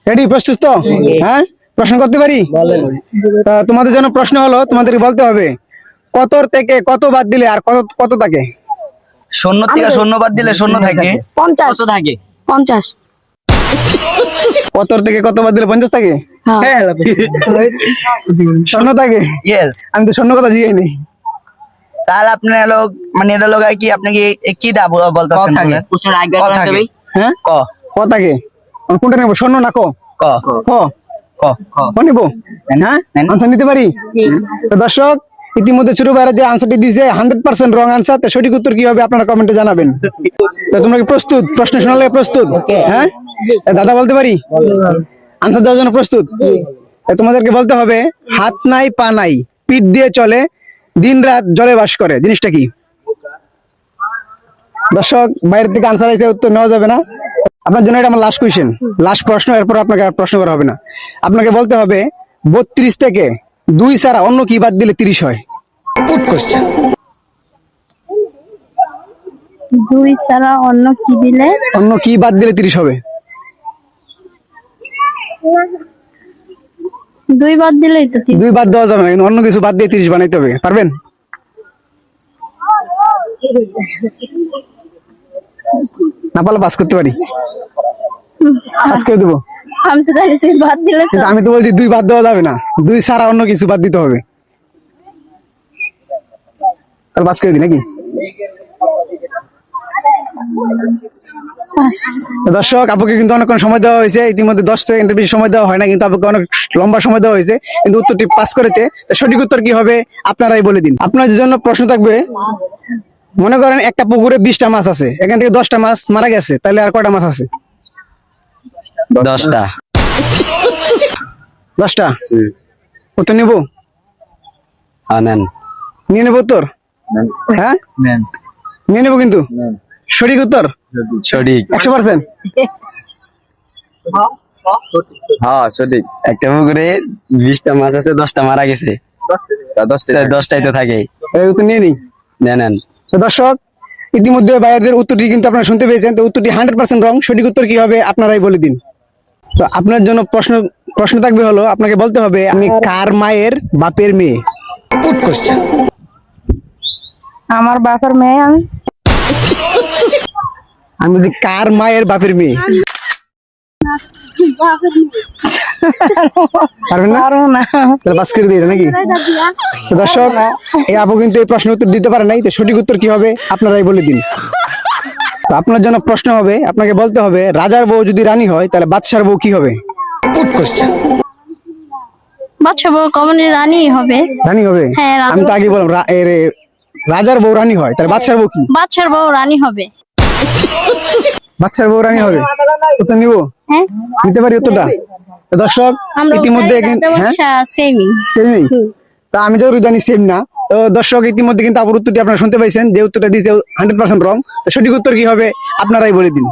Ready, প্রস্তুত তো? হ্যাঁ, প্রশ্ন করতে পারি? তোমাদের জন্য প্রশ্ন হলো, তোমাদেরকে বলতে হবে কত থেকে কত বাদ দিলে আর কত কত থাকে। শূন্য থেকে শূন্য বাদ দিলে শূন্য থাকে। 50 থাকে 50। কত থেকে কত বাদ দিলে 50 থাকে? হ্যাঁ শূন্য থাকে? ইয়েস। আমি তো শূন্য কথা জিগাই নেই। তাহলে আপনি লোক মানে এটা লোক কি আপনি কি দা বলতেছেন? হ্যাঁ, ক ক থাকে। কোনটা নেবো, শূন্য না ক? ক ক ক ক নিবো? হ্যাঁ, আনসার নিতে পারি? তো দর্শক, ইতিমধ্যে ছোট ভাইরা যে আনসারটি দিয়েছে 100% রং আনসার। তো সঠিক উত্তর কি হবে আপনারা কমেন্টে জানাবেন। তো তোমরা কি প্রস্তুত? প্রশ্ন শোনালে প্রস্তুত? হ্যাঁ, দাদা বলতে পারি? আনসার দেওয়ার জন্য প্রস্তুত? তোমাদেরকে বলতে হবে হাত নাই পা নাই, পিঠ দিয়ে চলে, দিন রাত জলে বাস করে, জিনিসটা কি? দর্শক, বাইরের থেকে আনসার আছে, উত্তর নেওয়া যাবে না। আপনার জন্য এটা আমার লাস্ট কোয়েশ্চেন, লাস্ট প্রশ্ন। এরপর আপনাকে আর প্রশ্ন করা হবে না। আপনাকে বলতে হবে 32 থেকে 2 ছাড়া অন্য কি বাদ দিলে 30 হয়? Good question. 2 ছাড়া অন্য কি দিলে? অন্য কি বাদ দিলে 30 হবে? 2 বাদ দিলেই তো 3। 2 বাদ দেওয়া যাবে না, কিন্তু অন্য কিছু বাদ দিয়ে 30 বানাইতে হবে। পারবেন? না পারলে পাস করতে পারি, পাস করে দেবো। আমি তো জানি 2 বাদ দিলে তো। কিন্তু আমি তো বলছি 2 বাদ দেওয়া যাবে না, 2 ছাড়া অন্য কিছু বাদ দিতে হবে। তাহলে পাস করে দিই নাকি? তো দর্শক, আপুকে কিন্তু অনেকক্ষণ সময় দেওয়া হয়েছে। ইতিমধ্যে 10 সেকেন্ডের বেশি সময় দেওয়া হয় না, কিন্তু আপুকে অনেক লম্বা সময় দেওয়া হয়েছে, কিন্তু উত্তরটি পাস করেছে। তো সঠিক উত্তর কি হবে আপনারাই বলে দিন। আপনাদের জন্য প্রশ্ন থাকবে, মনে করেন একটা পুকুরে 20টা মাছ আছে, এখান থেকে 10টা মাছ মারা গেছে, তাহলে আর কয়টা মাছ আছে? 10টা। 10টা। উত্তর নেবো? নেন নিয়ে নেবো উত্তর? হ্যাঁ, নেন নিয়ে নেবো, কিন্তু সঠিক উত্তর সঠিক। 100%। হ্যাঁ সঠিক। একটা পুকুরে 20টা মাছ আছে, 10টা মারা গেছে, 10টাই তো থাকে। এই উত্তর নিয়ে নিই। নেন। তো দর্শক, ইতিমধ্যে ভাইয়াদের উত্তরটি কিন্তু আপনারা শুনতে পেয়েছেন। তো উত্তরটি 100% রং। সঠিক উত্তর কি হবে আপনারাই বলে দিন। তো আপনার জন্য প্রশ্ন থাকবে হলো, আপনাকে বলতে হবে আমি কার মায়ের বাপের মেয়ে? Good question. আমার বাপের মেয়ে আমি। আমি বলছি কার মায়ের বাপের মেয়ে? পারবেন না? পারবো না। তাহলে পাস করে দিই নাকি? তো দর্শক, এই আপু কিন্তু এই প্রশ্নের উত্তর দিতে পারে নাই। তো সঠিক উত্তর কি হবে আপনারাই বলে দিন। তো আপনার জন্য প্রশ্ন হবে, আপনাকে বলতে হবে রাজার বউ যদি রানী হয়, তাহলে বাদশার বউ কি হবে? Good question. বাচ্চা বউ কমনে রানী হবে। রানী হবে? হ্যাঁ, আমি তো আগে বললাম রাজার বউ রানী হয়, তাহলে বাদশার বউ কি? বাচ্চার বউ রানী হবে। বাদশার বউ রানী হবে। উত্তর নিবো? হ্যাঁ, নিতে পারি উত্তরটা? তো দর্শক, ইতিমধ্যে সেমই। সেমই। তা আমি যতটুকু জানি সেম না। তো দর্শক, ইতিমধ্যে কিন্তু আপুর উত্তরটি আপনারা শুনতে পাইছেন, যে উত্তরটা দিয়েছে 100% রং। তো সঠিক উত্তর কি হবে আপনারাই বলে দিন।